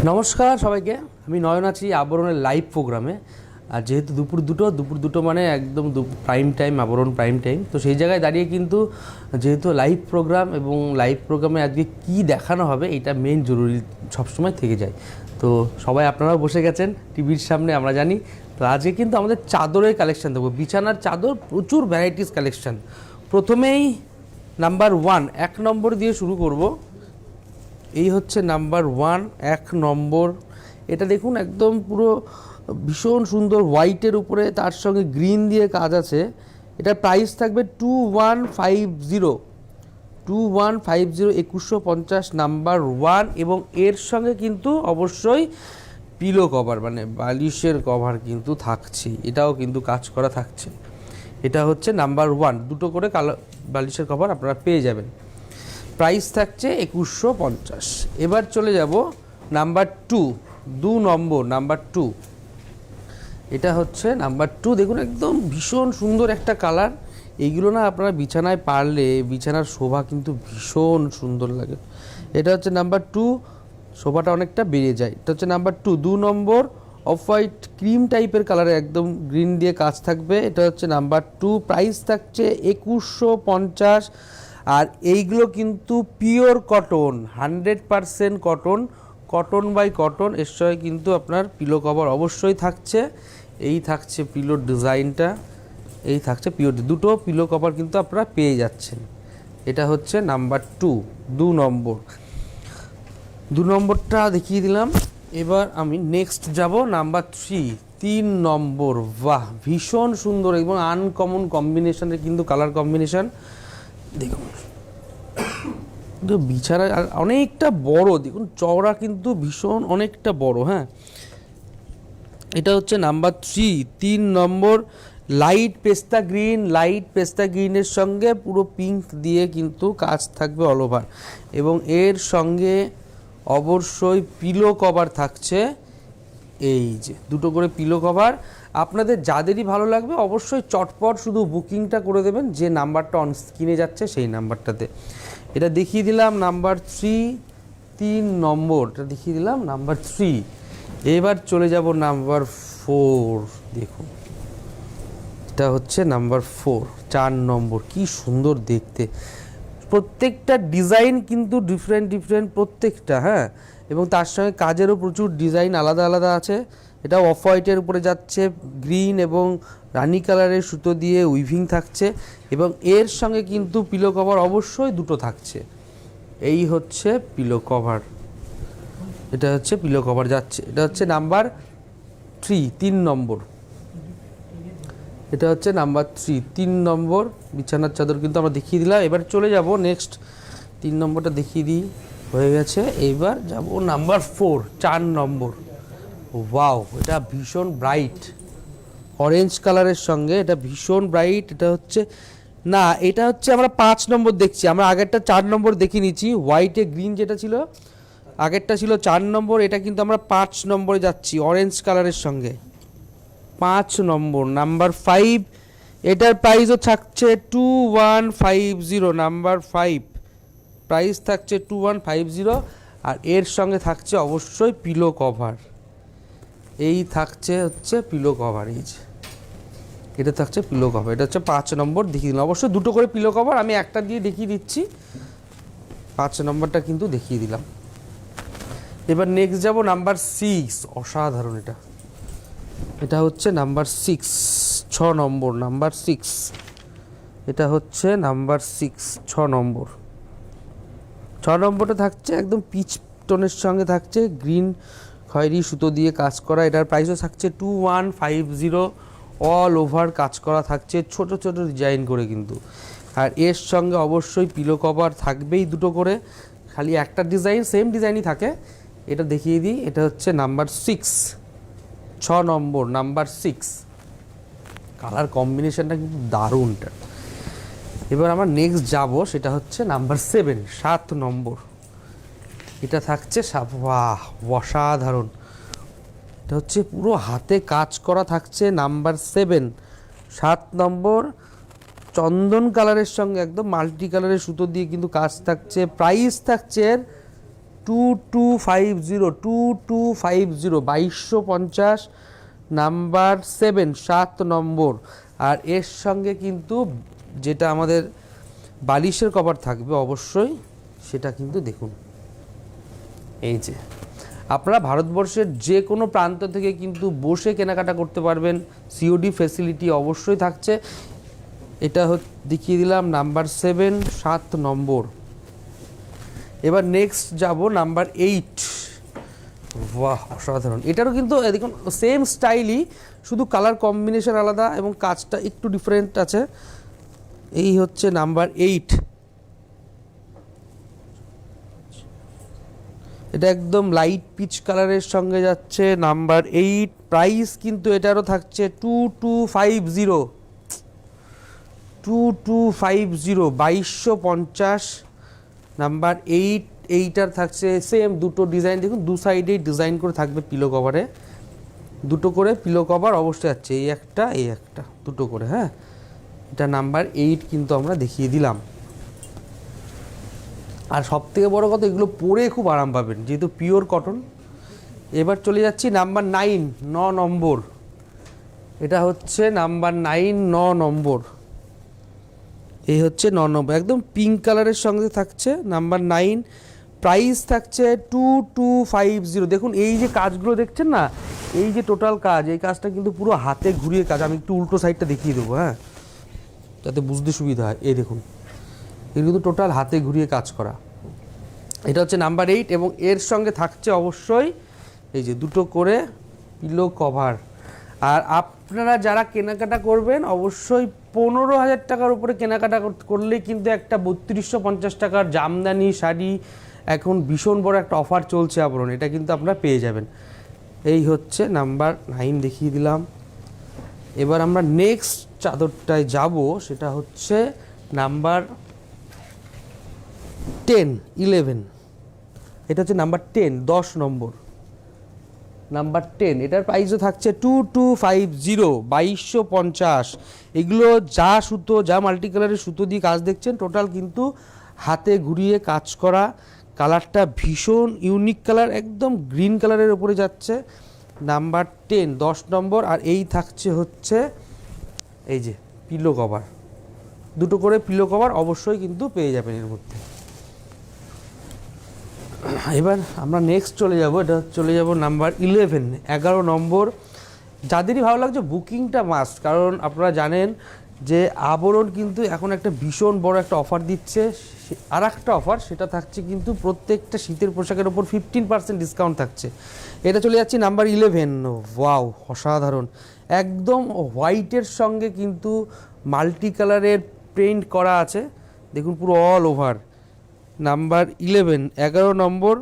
নমস্কার সবাইকে, আমি নয়ন আছি আবরণের লাইভ প্রোগ্রামে। আর যেহেতু দুপুর দুটো মানে একদম প্রাইম টাইম, আবরণ প্রাইম টাইম, তো সেই জায়গায় দাঁড়িয়ে কিন্তু যেহেতু লাইভ প্রোগ্রাম এবং লাইভ প্রোগ্রামে আজকে কী দেখানো হবে এটা মেন জরুরি সবসময় থেকে যায়। তো সবাই আপনারাও বসে গেছেন টিভির সামনে, আমরা জানি। তো আজকে কিন্তু আমাদের চাদরের কালেকশান দেবো, বিছানার চাদর, প্রচুর ভ্যারাইটিস কালেকশান। প্রথমেই নাম্বার 1, 1 নম্বর দিয়ে শুরু করব। এই হচ্ছে নাম্বার 1, 1 নম্বর। এটা দেখুন, একদম পুরো ভীষণ সুন্দর হোয়াইটের উপরে তার সঙ্গে গ্রিন দিয়ে কাজ আছে। এটার প্রাইস থাকবে 2150, 2150 নাম্বার 1। এবং এর সঙ্গে কিন্তু অবশ্যই পিলো কভার মানে বালিশের কভার কিন্তু থাকছে, এটাও কিন্তু কাজ করা থাকছে। এটা হচ্ছে নাম্বার 1, দুটো করে বালিশের কভার আপনারা পেয়ে যাবেন। প্রাইস থাকছে 2150। এবার চলে যাব নাম্বার 2, 2 নম্বর, নাম্বার 2। এটা হচ্ছে নাম্বার 2। দেখুন, একদম ভীষণ সুন্দর একটা কালার। এইগুলো না আপনারা বিছানায় পারলে বিছানার শোভা কিন্তু ভীষণ সুন্দর লাগে। এটা হচ্ছে নাম্বার 2, শোভাটা অনেকটা বেড়ে যায়। এটা হচ্ছে নাম্বার 2, 2 নম্বর। অফ হোয়াইট ক্রিম টাইপের কালারে একদম গ্রিন দিয়ে কাজ থাকবে। এটা হচ্ছে নাম্বার 2, প্রাইস থাকছে 2150। আর এইগুলো কিন্তু pure cotton, 100% cotton, cotton by cotton. এর সঙ্গে কিন্তু আপনার পিলো কভার অবশ্যই থাকছে। এই থাকছে পিলোর ডিজাইনটা, এই থাকছে পিওর, দুটো পিলো কভার কিন্তু আপনারা পেয়ে যাচ্ছেন। এটা হচ্ছে নাম্বার 2, 2 নম্বর। 2 নম্বরটা দেখিয়ে দিলাম। এবার আমি নেক্সট যাব নাম্বার 3, 3 নম্বর। বাহ, ভীষণ সুন্দর এবং আনকমন কম্বিনেশনের কিন্তু কালার কম্বিনেশন। দেখুন বিছানা আর অনেকটা বড়, দেখুন চওড়া কিন্তু ভীষণ অনেকটা বড়। হ্যাঁ, এটা হচ্ছে নাম্বার 3, 3 নম্বর। লাইট পেস্তা গ্রিন, লাইট পেস্তা গ্রিনের সঙ্গে পুরো পিঙ্ক দিয়ে কিন্তু কাজ থাকবে অল ওভার। এবং এর সঙ্গে অবশ্যই পিলো কভার থাকছে। এই যে দুটো করে পিলো কভার। আপনাদের যাদেরই ভালো লাগবে অবশ্যই চটপট শুধু বুকিংটা করে দেবেন, যে নাম্বারটা অন স্ক্রিনে যাচ্ছে সেই নাম্বারটাতে। এটা দেখিয়ে দিলাম নাম্বার 3, 3 নম্বরটা দেখিয়ে দিলাম নাম্বার 3। এবার চলে যাব নাম্বার 4। দেখুন, এটা হচ্ছে নাম্বার 4, 4 নম্বর। কি সুন্দর দেখতে, প্রত্যেকটা ডিজাইন কিন্তু ডিফারেন্ট প্রত্যেকটা। হ্যাঁ, এবং তার সঙ্গে কাজেরও প্রচুর ডিজাইন আলাদা আলাদা আছে। এটা অফ হোয়াইটের উপরে যাচ্ছে, গ্রিন এবং রানি কালারের সুতো দিয়ে উইভিং থাকছে। এবং এর সঙ্গে কিন্তু পিলো কভার অবশ্যই দুটো থাকছে। এই হচ্ছে পিলো কভার, এটা হচ্ছে পিলো কভার যাচ্ছে। এটা হচ্ছে নাম্বার 3, 3 নম্বর। এটা হচ্ছে নাম্বার 3, 3 নম্বর বিছানার চাদর কিন্তু আমরা দেখিয়ে দিলাম। এবার চলে যাব নেক্সট, 3 নম্বরটা দেখিয়ে দিই, হয়ে গেছে। এবার যাব নাম্বার 4, 4 নম্বর। ওয়াও, এটা ভীষণ ব্রাইট অরেঞ্জ কালারের সঙ্গে, এটা ভীষণ ব্রাইট। এটা হচ্ছে না, এটা হচ্ছে আমরা 5 নম্বর দেখছি। আমরা আগেরটা 4 নম্বর দেখে নিচ্ছি, হোয়াইটে গ্রিন যেটা ছিল আগেরটা ছিল 4 নম্বর। এটা কিন্তু আমরা 5 নম্বরে যাচ্ছি অরেঞ্জ কালারের সঙ্গে। 5 নম্বর, নাম্বার 5। এটার প্রাইসও থাকছে 2150, নাম্বার 5 প্রাইস থাকছে 2150। আর এর সঙ্গে থাকছে অবশ্যই পিলো কভার। এই থাকছে হচ্ছে পিলো কভার, এই যে এটা থাকছে পিলো কভার। এটা হচ্ছে 5 নম্বর দেখিয়ে দিলাম। অবশ্যই দুটো করে পিলো কভার, আমি একটা দিয়ে দেখিয়ে দিচ্ছি। 5 নম্বরটা কিন্তু দেখিয়ে দিলাম। এবার নেক্সট যাব নাম্বার 6, অসাধারণ। এটা এটা হচ্ছে নাম্বার 6, 6 নম্বর, নাম্বার 6। এটা হচ্ছে নাম্বার 6, 6 নম্বর। 6 নম্বরটা থাকছে একদম পিচ টোনের সঙ্গে থাকছে, গ্রিন খয়েরি সুতো দিয়ে কাজ করা। এটার প্রাইসও থাকছে 2150, অল ওভার কাজ করা থাকছে ছোট ছোট ডিজাইন করে কিন্তু। আর এর সঙ্গে অবশ্যই পিলো কভার থাকবেই দুটো করে, খালি একটা ডিজাইন সেম ডিজাইনই থাকে। এটা দেখিয়ে দিই, এটা হচ্ছে নাম্বার 6, 6 নম্বর, নাম্বার 6। কালার কম্বিনেশনটা কিন্তু দারুণটা। এবার আমরা নেক্সট যাব, সেটা হচ্ছে নাম্বার 7, 7 নম্বর। এটা থাকছে বাহ, অসাধারণ। এটা হচ্ছে পুরো হাতে কাজ করা থাকছে, নাম্বার 7, 7 নম্বর। চন্দন কালারের সঙ্গে একদম মাল্টি কালারের সুতো দিয়ে কিন্তু কাজ থাকছে। প্রাইস থাকছে 2250, 2250 নাম্বার 7, 7 নম্বর। আর এর সঙ্গে কিন্তু যেটা আমাদের বালিশের কভার থাকবে অবশ্যই, সেটা কিন্তু দেখুন এই যে, আপনারা ভারতবর্ষের যে কোনো প্রান্ত থেকে কিন্তু বসে কেনাকাটা করতে পারবেন, সিওডি ফ্যাসিলিটি অবশ্যই থাকছে। এটা দেখিয়ে দিলাম নাম্বার 7, 7 নম্বর। এবার নেক্সট যাব নাম্বার 8। বাহ, অসাধারণ! এটারও কিন্তু দেখুন সেম স্টাইলই, শুধু কালার কম্বিনেশন আলাদা এবং কাজটা একটু ডিফারেন্ট আছে। এই হচ্ছে নাম্বার 8। এটা একদম লাইট পিচ কালারের সঙ্গে যাচ্ছে, নাম্বার 8। প্রাইস কিন্তু এটারও থাকছে 2250, 2250, নাম্বার 8। এইটার থাকছে সেম দুটো ডিজাইন, দেখুন দু সাইডেই ডিজাইন করে থাকবে পিলো কভারে, দুটো করে পিলো কভার অবশ্যই আছে, এই একটা দুটো করে। হ্যাঁ, এটা নাম্বার 8 কিন্তু আমরা দেখিয়ে দিলাম। আর সব থেকে বড়ো কথা, এগুলো পরে খুব আরাম পাবেন যেহেতু পিওর কটন। এবার চলে যাচ্ছি নাম্বার 9, 9 নম্বর। এটা হচ্ছে নাম্বার 9, 9 নম্বর। এই হচ্ছে 9 নম্বর, একদম পিঙ্ক কালারের সঙ্গে থাকছে, নাম্বার 9। প্রাইস থাকছে 2250। দেখুন এই যে কাজগুলো দেখছেন না, এই যে টোটাল কাজ, এই কাজটা কিন্তু পুরো হাতে ঘুরিয়ে কাজ। আমি একটু উল্টো সাইডটা দেখিয়ে দেবো, হ্যাঁ, যাতে বুঝতে সুবিধা হয়। এই দেখুন, এর কিন্তু টোটাল হাতে ঘুরিয়ে কাজ করা। এটা হচ্ছে নাম্বার 8 এবং এর সঙ্গে থাকছে অবশ্যই এই যে দুটো করে পিলো কভার। আর আপনারা যারা কেনাকাটা করবেন অবশ্যই 15,000 টাকার উপরে কেনাকাটা করলেই কিন্তু একটা 3250 টাকার জামদানি শাড়ি, এখন ভীষণ বড় একটা অফার চলছে আবরণ, এটা কিন্তু আপনারা পেয়ে যাবেন। এই হচ্ছে নাম্বার 9 দেখিয়ে দিলাম। এবার আমরা নেক্সট চাদরটায় যাব, সেটা হচ্ছে নাম্বার 10, 11। এটা হচ্ছে নাম্বার 10, 10 নম্বর, নাম্বার 10। এটার প্রাইসও থাকছে 2250, 2250। এগুলো যা সুতো, যা মাল্টি কালারের সুতো দিয়ে কাজ দেখছেন, টোটাল কিন্তু হাতে ঘুরিয়ে কাজ করা। কালারটা ভীষণ ইউনিক কালার, একদম গ্রিন কালারের ওপরে যাচ্ছে, নাম্বার 10, 10 নম্বর। আর এই থাকছে হচ্ছে এই যে পিলো কভার, দুটো করে পিলো কভার অবশ্যই কিন্তু পেয়ে যাবেন এর মধ্যে। এবার আমরা নেক্সট চলে যাব, এটা চলে যাব নাম্বার 11, 11 নম্বর। যাদেরই ভালো লাগছে বুকিংটা মাস্ট, কারণ আপনারা জানেন যে আবরণ কিন্তু এখন একটা ভীষণ বড় একটা অফার দিচ্ছে। আর একটা অফার, সেটা থাকছে কিন্তু প্রত্যেকটা শীতের পোশাকের ওপর 15% ডিসকাউন্ট থাকছে। এটা চলে যাচ্ছে নাম্বার 11। ওয়াও, অসাধারণ! একদম হোয়াইটের সঙ্গে কিন্তু মাল্টি কালারের প্রিন্ট করা আছে, দেখুন পুরো অল ওভার। নাম্বার 11, 11 নম্বর।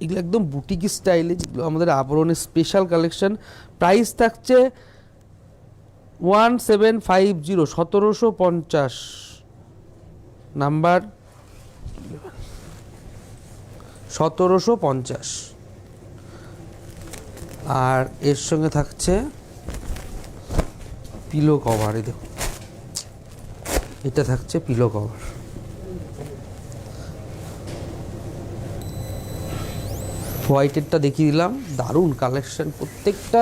এগুলো একদম বুটিকি স্টাইলে, যেগুলো আমাদের আবরণের স্পেশাল কালেকশন। প্রাইস থাকছে 1750, 1750, নাম্বার 1750। আর এর সঙ্গে থাকছে পিলো কভার, এই দেখুন এটা থাকছে পিলো কভার। হোয়াইটেরটা দেখিয়ে দিলাম, দারুণ কালেকশন প্রত্যেকটা,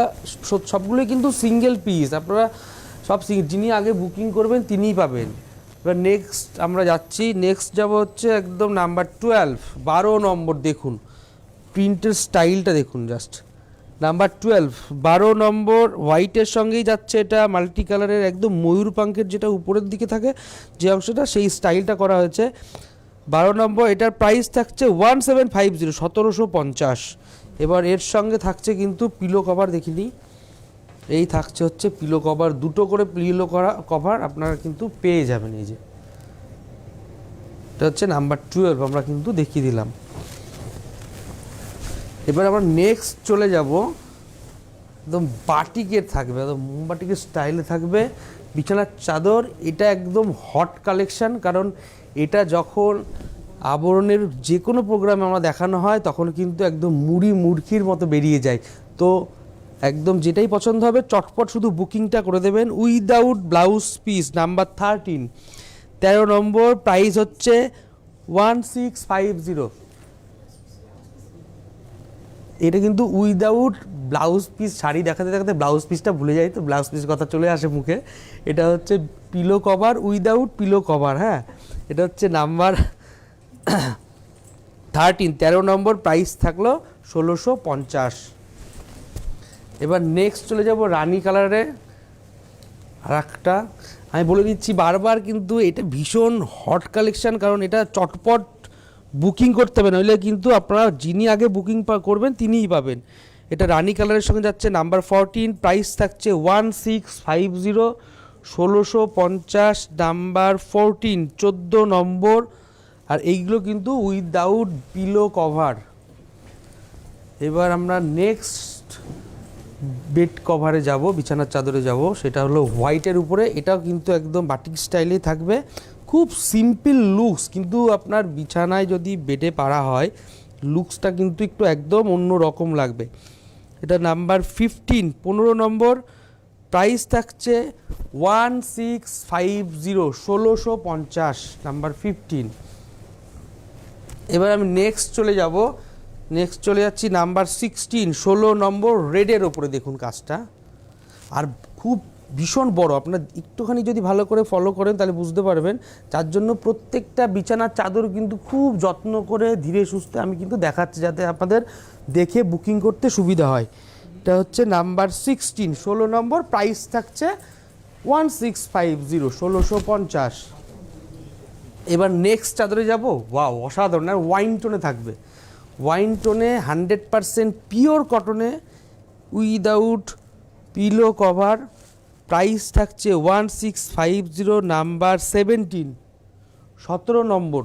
সবগুলোই কিন্তু সিঙ্গেল পিস। আপনারা সব যিনি আগে বুকিং করবেন তিনিই পাবেন। এবার নেক্সট আমরা যাচ্ছি, নেক্সট যাব হচ্ছে একদম নাম্বার 12, 12 নম্বর। দেখুন প্রিন্টের স্টাইলটা দেখুন জাস্ট, নাম্বার 12, 12 নম্বর। হোয়াইটের সঙ্গেই যাচ্ছে, এটা মাল্টি কালারের, একদম ময়ূর পাঙ্কের যেটা উপরের দিকে থাকে যে অংশটা, সেই স্টাইলটা করা হয়েছে। 12 নম্বর। এটার প্রাইস থাকছে 1750, 1750। এবার এর সঙ্গে থাকছে কিন্তু পিলো কভার, দেখিনি এই থাকছে হচ্ছে পিলো কভার, দুটো করে পিলো কভার আপনারা কিন্তু পেয়ে যাবেন। এই যে এটা হচ্ছে নাম্বার 12, আমরা কিন্তু দেখিয়ে দিলাম। এবার আমরা নেক্সট চলে যাব, একদম বাটিকের থাকবে, একদম মোমবাটিকের স্টাইলে থাকবে বিছানার চাদর। এটা একদম হট কালেকশন, কারণ এটা যখন আবরণের যে কোনো প্রোগ্রামে আমরা দেখানো হয় তখন কিন্তু একদম মুড়কির মতো বেরিয়ে যায়। তো একদম যেটাই পছন্দ হবে চটপট শুধু বুকিংটা করে দেবেন, উইদাউট ব্লাউজ পিস। নাম্বার 13, 13 নম্বর। প্রাইস হচ্ছে 1650, এটা কিন্তু উইদাউট ব্লাউজ পিস, শাড়ি দেখাতে দেখাতে ব্লাউজ পিসটা ভুলে যাই, তো ব্লাউজ পিস কথা চলে আসে মুখে। এটা হচ্ছে pillow cover without pillow cover, হ্যাঁ। এটা হচ্ছে নাম্বার 13 নম্বর, প্রাইস থাকলো 1650। এবার নেক্সট চলে যাব রানি কালারে। আর একটা আমি বলে দিচ্ছি বারবার, কিন্তু এটা ভীষণ হট কালেকশান, কারণ এটা চটপট বুকিং করতে হবে, নইলে কিন্তু আপনারা যিনি আগে বুকিং করবেন তিনিই পাবেন। এটা রানি কালারের সঙ্গে যাচ্ছে নাম্বার 14, প্রাইস থাকছে 1650, 1650 নাম্বার 14, 14 নম্বর। আর এইগুলো কিন্তু উইদাউট পিলো কভার। এবার আমরা নেক্সট বেড কভারে যাব, বিছানার চাদরে যাব, সেটা হলো হোয়াইটের উপরে। এটাও কিন্তু একদম বাটিক স্টাইলেই থাকবে, খুব সিম্পল লুকস, কিন্তু আপনার বিছানায় যদি বেডে পাড়া হয় লুকসটা কিন্তু একটু একদম অন্য রকম লাগবে। এটা নাম্বার 15, 15 নম্বর, প্রাইস থাকছে 1650, 1650 নাম্বার 15। এবার আমি নেক্সট চলে যাচ্ছি নাম্বার 16, 16 নম্বর, রেডের ওপরে দেখুন কাজটা, আর খুব ভীষণ বড়। আপনার একটুখানি যদি ভালো করে ফলো করেন তাহলে বুঝতে পারবেন, যার জন্য প্রত্যেকটা বিছানার চাদর কিন্তু খুব যত্ন করে ধীরে সুস্থে আমি কিন্তু দেখাচ্ছি, যাতে আপনাদের দেখে বুকিং করতে সুবিধা হয়। এটা হচ্ছে নাম্বার 16, 16 নম্বর, প্রাইস থাকছে 1650, 1650। এবার নেক্সট চাদরে যাব, ওয়াও অসাধারণ, আর ওয়াইন টোনে থাকবে, ওয়াইন টোনে 100% পিওর কটনে উইদাউট পিলো কভার, প্রাইস থাকছে 1650, নাম্বার 17, 17 নম্বর,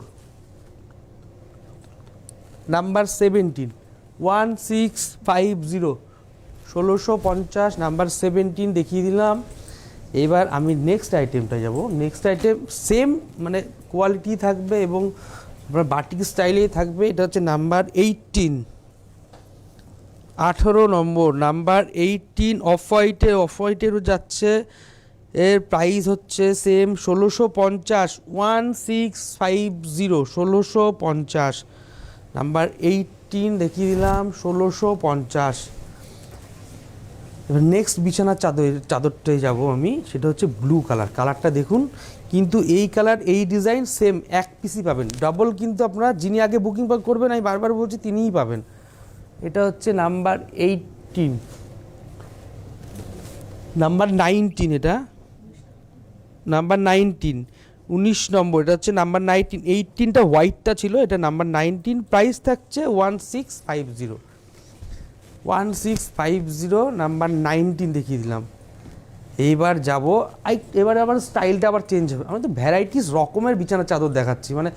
নাম্বার 17, 1650, 1650 নাম্বার 17 দেখিয়ে দিলাম। এবার আমি নেক্সট আইটেমটা যাব। নেক্সট আইটেম সেম মানে কোয়ালিটি থাকবে এবং আপনার বাটিক স্টাইলেই থাকবে। এটা হচ্ছে নাম্বার 18, 18 নম্বর, নাম্বার 18, অফ হোয়াইটেরও যাচ্ছে। এর প্রাইস হচ্ছে সেম 1650, 1650, 1650 নাম্বার 18 দেখিয়ে দিলাম, 1650। এবার নেক্সট বিছানার চাদরটায় যাব আমি, সেটা হচ্ছে ব্লু কালারটা দেখুন, কিন্তু এই কালার এই ডিজাইন সেম এক পিসই পাবেন, ডবল কিন্তু আপনারা যিনি আগে বুকিং করবেন, আমি বারবার বলছি, তিনিই পাবেন। এটা হচ্ছে নাম্বার 18, নাম্বার 19, এটা নাম্বার 19, 19 নম্বর, এটা হচ্ছে নাম্বার 19, 18টা হোয়াইটটা ছিল, এটা নাম্বার 19, প্রাইস থাকছে 1650, 1650 নাম্বার 19 দেখিয়ে দিলাম। এইবার যাব, এবার আবার স্টাইলটা আবার চেঞ্জ হবে। আমি তো ভ্যারাইটিস রকমের বিছানার চাদর দেখাচ্ছি, মানে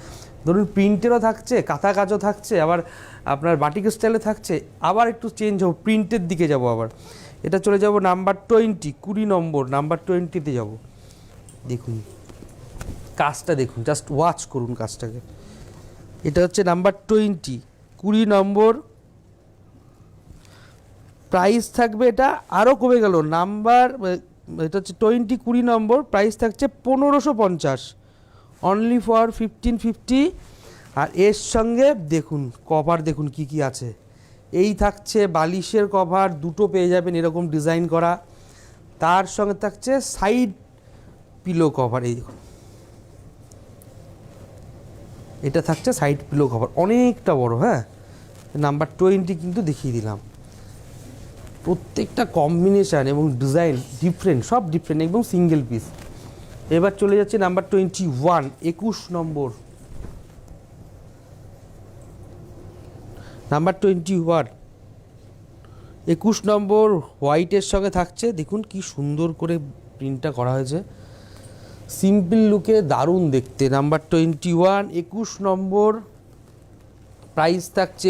ধরুন প্রিন্টেরও থাকছে, কাঁথা কাজও থাকছে, আবার আপনার বাটিক স্টাইলে থাকছে, আবার একটু চেঞ্জ হবে, প্রিন্টের দিকে যাব আবার। এটা চলে যাব নাম্বার 20, 20 নম্বর, নাম্বার 20তে যাব। দেখুন কাজটা দেখুন, জাস্ট ওয়াচ করুন কাজটাকে। এটা হচ্ছে নাম্বার 20, 20 নম্বর, প্রাইস থাকবে, এটা আরও কমে গেল নাম্বার, এটা হচ্ছে 20, 20 নম্বর, প্রাইস থাকছে 1550, অনলি ফর 1550। আর এর সঙ্গে দেখুন কভার, দেখুন কি কি আছে। এই থাকছে বালিশের কভার, দুটো পেয়ে যাবেন এরকম ডিজাইন করা, তার সঙ্গে থাকছে সাইড পিলো কভার, এই দেখুন এটা থাকছে সাইড পিলো কভার, অনেকটা বড়, হ্যাঁ। নাম্বার 20 কিন্তু দেখিয়ে দিলাম। প্রত্যেকটা কম্বিনেশান এবং ডিজাইন ডিফারেন্ট, সব ডিফারেন্ট, এবং সিঙ্গেল পিস। এবার চলে যাচ্ছে নাম্বার 21, 21 নম্বর, নাম্বার 21, 21 নম্বর, হোয়াইটের সঙ্গে থাকছে, দেখুন কি সুন্দর করে প্রিন্টটা করা হয়েছে, সিম্পল লুকে দারুণ দেখতে। নাম্বার 21, 21 নম্বর, প্রাইস থাকছে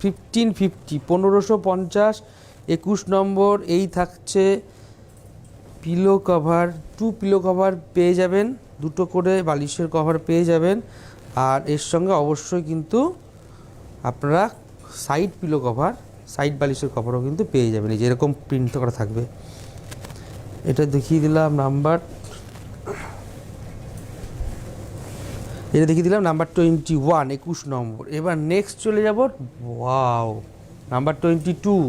1550, 1550, 21 নম্বর। এই থাকছে পিলো কভার, 2 পিলো কভার পেয়ে যাবেন, দুটো করে বালিশের কভার পেয়ে যাবেন, আর এর সঙ্গে অবশ্যই কিন্তু আপনারা সাইড পিলো কভার, সাইড বালিশের কভারও কিন্তু পেয়ে যাবেন, এই যেরকম প্রিন্ট করা থাকবে। এটা দেখিয়ে দিলাম নাম্বার, এটা দেখিয়ে দিলাম নাম্বার 21, 21 নম্বর। এবার নেক্সট চলে যাব, ওয়াও নাম্বার 22,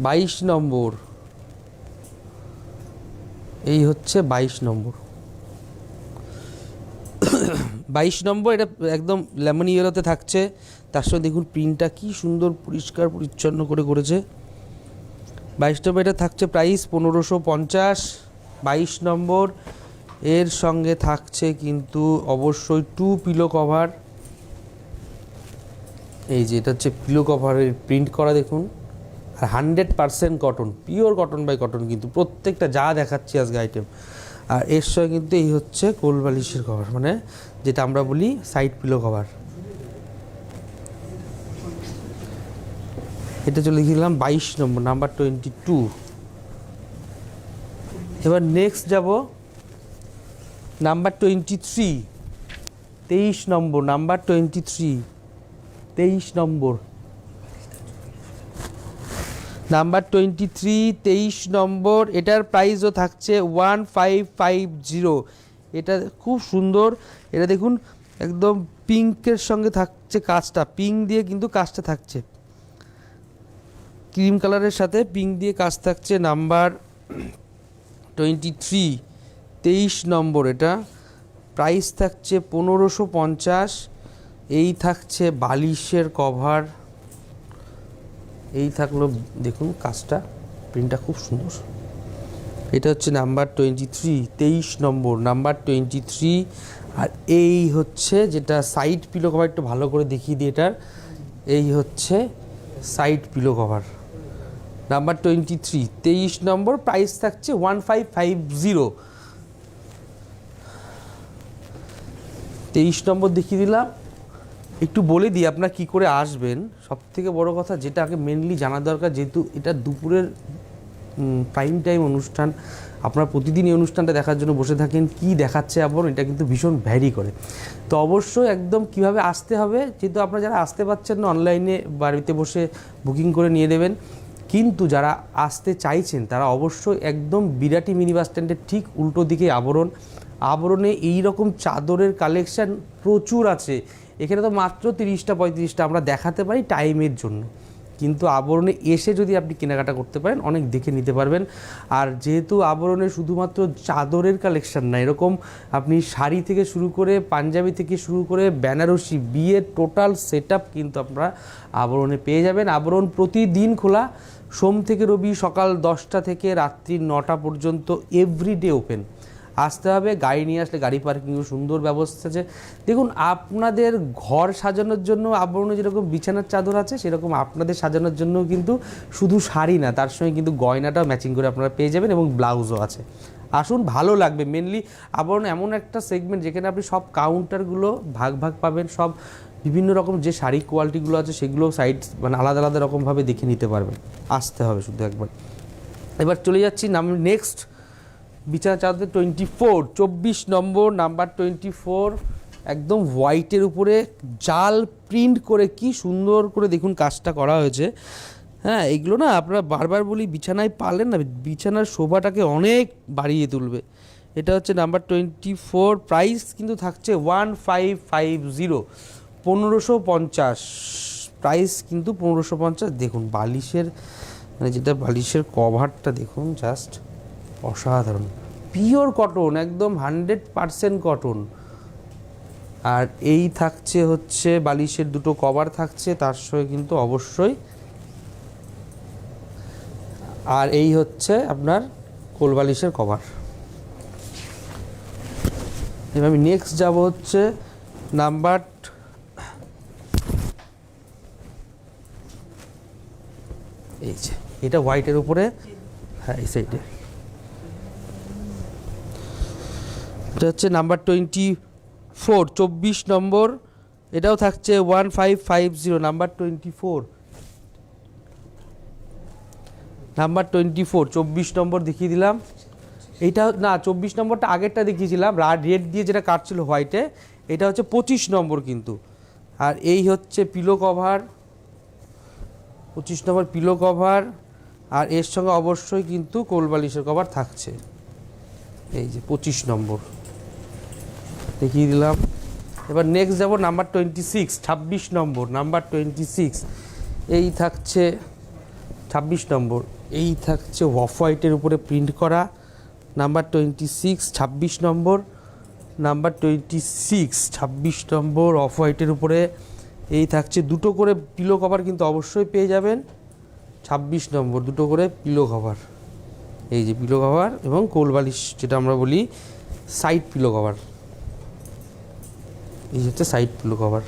22 নম্বর, এই হচ্ছে 22 নম্বর। 22 নম্বর, এটা একদম লেমন ইয়েলোতে থাকছে, তার সঙ্গে দেখুন প্রিন্টটা কি সুন্দর পরিষ্কার পরিচ্ছন্ন করে করেছে। 22 নম্বর, এটা থাকছে প্রাইস 1550। 22 নম্বর, এর সঙ্গে থাকছে কিন্তু অবশ্যই 2 পিলো কভার। এই যে এটা হচ্ছে পিলো কভারের প্রিন্ট করা দেখুন, আর 100% cotton, pure cotton by cotton কিন্তু প্রত্যেকটা যা দেখাচ্ছি আজকে আইটেম। আর এর সঙ্গে কিন্তু এই হচ্ছে কোল বালিশের কভার, মানে যেটা আমরা বলি সাইড পিলো কভার। এটা চলে গেলাম 22 নম্বর, নাম্বার 22। এবার নেক্সট যাব নাম্বার 23, 23 নম্বর, নাম্বার 23, 23 নম্বর, নাম্বার 23, 23 নম্বর। এটার প্রাইসও থাকছে 1550। এটা খুব সুন্দর, এটা দেখুন একদম পিঙ্কের সঙ্গে থাকছে কাজটা, পিঙ্ক দিয়ে কিন্তু কাজটা থাকছে, ক্রিম কালারের সাথে পিঙ্ক দিয়ে কাজ থাকছে। নাম্বার 23, 23 নম্বর, এটা প্রাইস থাকছে 1550। এই থাকছে বালিশের কভার, এই থাকলো দেখুন কাজটা, প্রিন্টটা খুব সুন্দর। এটা হচ্ছে নাম্বার 23, 23 নম্বর, নাম্বার 23। আর এই হচ্ছে যেটা সাইড পিলো কভার, একটু ভালো করে দেখিয়ে দিই এটার, এই হচ্ছে সাইড পিলো কভার, নাম্বার 23, 23 নম্বর, প্রাইস থাকছে 1550। 23 নম্বর দেখিয়ে দিলাম। একটু বলে দিই আপনার কি করে আসবেন। সবথেকে বড় কথা যেটা আগে মেনলি জানা দরকার, যেহেতু এটা দুপুরের প্রাইম টাইম অনুষ্ঠান, আপনারা প্রতিদিন এই অনুষ্ঠানটা দেখার জন্য বসে থাকেন, কি দেখাচ্ছে আবার এটা কিন্তু ভীষণ ভ্যারি করে। তো অবশ্যই একদম কিভাবে আসতে হবে, যেহেতু আপনারা যারা আসতে পারছেন না অনলাইনে বাড়িতে বসে বুকিং করে নিয়ে দেবেন, কিন্তু যারা আসতে চাইছেন তারা অবশ্যই একদম বিরাটি মিনি বাস স্ট্যান্ডের ঠিক উল্টো দিকে আবরণে এই রকম চাদরের কালেকশান প্রচুর আছে। এখানে তো মাত্র 30টা 35টা আমরা দেখাতে পারি টাইমের জন্য, কিন্তু আবরণে এসে যদি আপনি কেনাকাটা করতে পারেন অনেক দেখে নিতে পারবেন। আর যেহেতু আবরণে শুধুমাত্র চাদরের কালেকশান না, এরকম আপনি শাড়ি থেকে শুরু করে পাঞ্জাবি থেকে শুরু করে বেনারসি, বিয়ের টোটাল সেট আপ কিন্তু আপনারা আবরণে পেয়ে যাবেন। আবরণ প্রতিদিন খোলা, সোম থেকে রবি সকাল 10টা থেকে রাত্রি 9টা পর্যন্ত, এভরিডে ওপেন। আসতে হবে, গাড়ি নিয়ে আসলে গাড়ি পার্কিংও সুন্দর ব্যবস্থা আছে। দেখুন আপনাদের ঘর সাজানোর জন্য আবরণে যেরকম বিছানার চাদর আছে, সেরকম আপনাদের সাজানোর জন্য কিন্তু শুধু শাড়ি না, তার সঙ্গে কিন্তু গয়নাটাও ম্যাচিং করে আপনারা পেয়ে যাবেন, এবং ব্লাউজও আছে। আসুন, ভালো লাগবে। মেনলি আবরণ এমন একটা সেগমেন্ট যেখানে আপনি সব কাউন্টারগুলো ভাগ ভাগ পাবেন, সব বিভিন্ন রকম যে শাড়ি কোয়ালিটিগুলো আছে সেগুলো সাইড মানে আলাদা আলাদা রকমভাবে দেখে নিতে পারবেন। আসতে হবে শুধু একবার। এবার চলে যাচ্ছি নেক্সট বিছানা চাদর 24, 24 নম্বর, নাম্বার 24। একদম হোয়াইটের উপরে জাল প্রিন্ট করে কি সুন্দর করে দেখুন কাজটা করা হয়েছে। হ্যাঁ, এগুলো না আপনারা বারবার বলি বিছানায় পারলেন না, বিছানার শোভাটাকে অনেক বাড়িয়ে তুলবে। এটা হচ্ছে নাম্বার 24, প্রাইস কিন্তু থাকছে 1550, 1550 প্রাইস কিন্তু 1550। দেখুন বালিশের মানে যেটা বালিশের কভারটা দেখুন, জাস্ট অসাধারণ, পিওর কটন, একদম 100% কটন। আর এই থাকছে হচ্ছে বালিশের দুটো কভার থাকছে তার সঙ্গে কিন্তু অবশ্যই, আর এই হচ্ছে আপনার কোল বালিশের কভার। এবার আমি নেক্সট যাব হচ্ছে নাম্বার এই যে এটা হোয়াইটের উপরে, হ্যাঁ এই সাইডে, এটা হচ্ছে নাম্বার 24, 24 নম্বর, এটাও থাকছে 1550, নাম্বার 24, নাম্বার 24, 24 নম্বর দেখিয়ে দিলাম। এইটা না 24 নম্বরটা আগেরটা দেখিয়েছিলাম রেড দিয়ে যেটা কাটছিল হোয়াইটে, এটা হচ্ছে 25 নম্বর কিন্তু। আর এই হচ্ছে পিলো কভার, 25 নম্বর পিলো কভার, আর এর সঙ্গে অবশ্যই কিন্তু কোল বালিশের কভার থাকছে। এই যে 25 নম্বর দেখিয়ে দিলাম। এবার নেক্সট যাব নাম্বার 26, 26 নম্বর, নাম্বার 26। এই থাকছে 26 নম্বর, এই থাকছে অফ হোয়াইটের উপরে প্রিন্ট করা, number 26, 26 number, number 26, 26 number of হোয়াইটের উপরে। এই থাকছে দুটো করে পিলো কভার কিন্তু অবশ্যই পেয়ে যাবেন, 26 নম্বর দুটো করে পিলো কভার। এই যে পিলো কভার এবং কোল বালিশ যেটা আমরা বলি সাইড পিলো কভার, এই হচ্ছে সাইড পিলো কভার।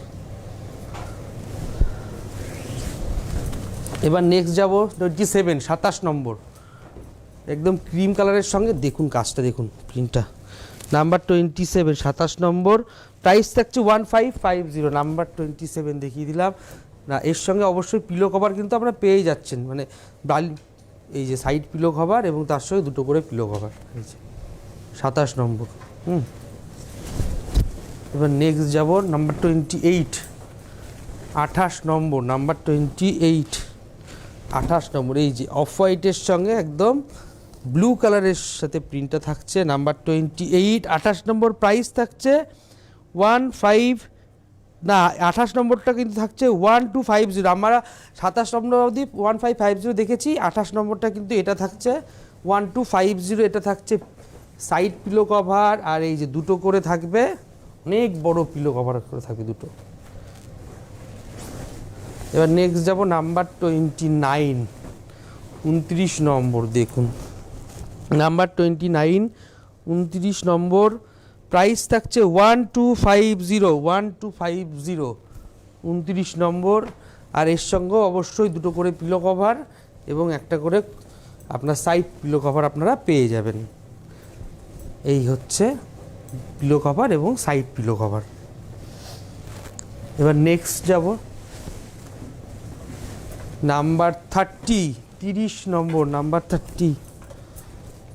এবার নেক্সট যাব 27, 27 নম্বর, একদম ক্রিম কালারের সঙ্গে দেখুন কাজটা, দেখুন প্রিন্টটা, নাম্বার 27, 27 নম্বর, প্রাইস থাকছে 1550। নাম্বার 27 দেখিয়ে দিলাম না, এর সঙ্গে অবশ্যই পিলো কভার কিন্তু আপনারা পেয়ে যাচ্ছেন, মানে এই যে সাইড পিলো কভার এবং তার সঙ্গে দুটো করে পিলো কভার, এই যে 27 নম্বর। এবার নেক্সট যাব নাম্বার 28, 28 নম্বর, নাম্বার 28, 28 নম্বর, এই যে অফ হোয়াইটের সঙ্গে একদম ব্লু কালারের সাথে প্রিন্টটা থাকছে, নাম্বার 28, 28 নম্বর, প্রাইস থাকছে 28 নম্বরটা কিন্তু থাকছে 1250। আমরা 27 নম্বর অবধি 1550 দেখেছি, 28 নম্বরটা কিন্তু এটা থাকছে 1250। এটা থাকছে সাইড পিলো কভার, আর এই যে দুটো করে থাকবে, অনেক বড় পিলো কভার করে থাকবে দুটো। এবার নেক্সট যাব নাম্বার 29, 29 নম্বর, দেখুন নাম্বার 29, 29 নম্বর, প্রাইস থাকছে 1250, 29 নম্বর। আর এর সঙ্গে অবশ্যই দুটো করে পিলো কভার এবং একটা করে আপনার সাইড পিলো কভার আপনারা পেয়ে যাবেন। এই হচ্ছে পিলো কভার এবং সাইড পিলো কভার। এবার নেক্সট যাব নাম্বার 30, 30 নম্বর, নাম্বার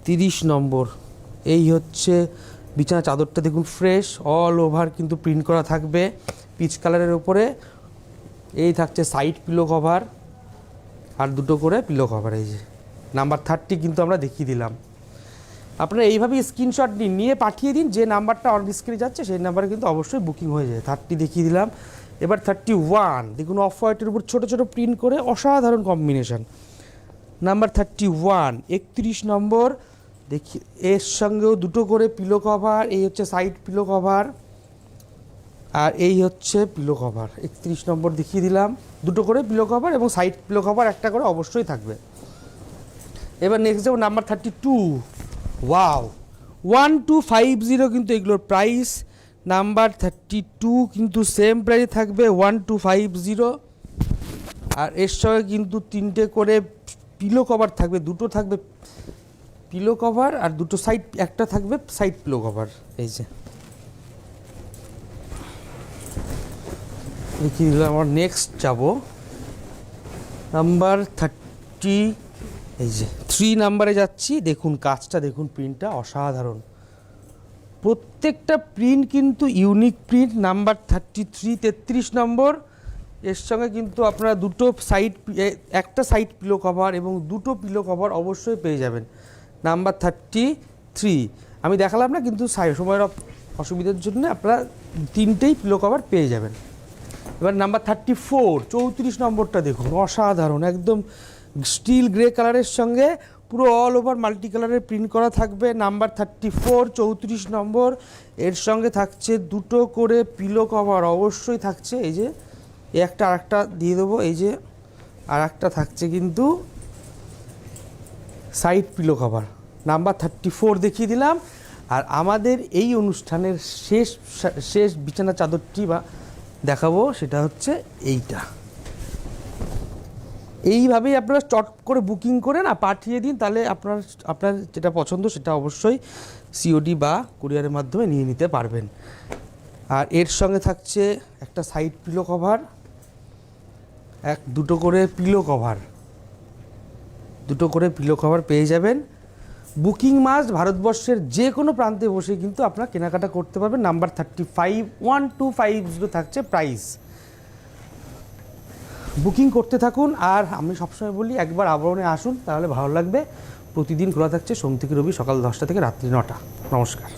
30 নম্বর, এই হচ্ছে বিছানা চাদরটা, দেখুন ফ্রেশ অল ওভার কিন্তু প্রিন্ট করা থাকবে পিচ কালারের উপরে। এই থাকছে সাইড পিলো কভার আর দুটো করে পিলো কভার। এই যে নাম্বার 30 কিন্তু আমরা দেখিয়ে দিলাম। আপনারা এইভাবেই স্ক্রিনশট নিয়ে পাঠিয়ে দিন, যে নাম্বারটা অন স্ক্রিনে যাচ্ছে সেই নাম্বারে কিন্তু অবশ্যই বুকিং হয়ে যায়। 30 দেখিয়ে দিলাম। এবার 31, দেখুন অফ হোয়াইটের উপর ছোটো ছোটো প্রিন্ট করে অসাধারণ কম্বিনেশন, নাম্বার 31, 31 নম্বর, দেখি এর সঙ্গেও দুটো করে পিলো কভার, এই হচ্ছে সাইড পিলো কভার আর এই হচ্ছে পিলো কভার। 31 নম্বর দেখিয়ে দিলাম, দুটো করে পিলো কভার এবং সাইড পিলো কভার একটা করে অবশ্যই থাকবে। এবার নেক্সট যাবো নাম্বার 32, ওয়াও 1250 কিন্তু এগুলোর প্রাইস। নাম্বার 32 কিন্তু সেম প্রাইসে থাকবে 1250। আর এর সঙ্গে কিন্তু তিনটে করে পিলো কভার থাকবে, দুটো থাকবে পিলো কভার আর দুটো সাইড, একটা থাকবে সাইড পিলো কভার। এই যে দেখিয়ে দিলাম। আমার নেক্সট যাব নাম্বার 30, এই যে 3 নাম্বারে যাচ্ছি। দেখুন কাজটা, দেখুন প্রিন্টটা অসাধারণ, প্রত্যেকটা প্রিন্ট কিন্তু ইউনিক প্রিন্ট। নাম্বার 33, 33 নম্বর, এর সঙ্গে কিন্তু আপনারা দুটো সাইড, একটা সাইড পিলো কভার এবং দুটো পিলো কভার অবশ্যই পেয়ে যাবেন। নাম্বার 33 আমি দেখালাম না, কিন্তু সময়ের অসুবিধার জন্য আপনারা তিনটেই পিলো কভার পেয়ে যাবেন। এবার নাম্বার 34, 34 নম্বরটা দেখুন অসাধারণ, একদম স্টিল গ্রে কালারের সঙ্গে পুরো অল ওভার মাল্টি কালারের প্রিন্ট করা থাকবে। নাম্বার 34, 34 নম্বর, এর সঙ্গে থাকছে দুটো করে পিলো কভার অবশ্যই থাকছে। এই যে একটা আরেকটা দিয়ে দেবো, এই যে আর একটা থাকছে কিন্তু সাইড পিলো কভার। নাম্বার 34 দেখিয়ে দিলাম। আর আমাদের এই অনুষ্ঠানের শেষ বিছানা চাদরটি বা দেখাবো, সেটা হচ্ছে এইটা। এইভাবেই আপনারা চট করে বুকিং করে না পাঠিয়ে দিন, তাহলে আপনার যেটা পছন্দ সেটা অবশ্যই সিওডি বা কুরিয়ারের মাধ্যমে নিয়ে নিতে পারবেন। আর এর সঙ্গে থাকছে একটা সাইড পিলো কভার, দুটো করে পিলো কভার পেয়ে যাবেন। বুকিং মাস্ট, ভারতবর্ষের যে কোনো প্রান্তে বসে কিন্তু আপনারা কেনাকাটা করতে পারবেন। নাম্বার 35, 1250 থাকছে প্রাইস। বুকিং করতে থাকুন। আর আমি সবসময় বলি একবার আবরণে আসুন, তাহলে ভালো লাগবে। প্রতিদিন খোলা থাকছে সোম থেকে রবি সকাল 10টা থেকে রাত্রি 9টা। নমস্কার।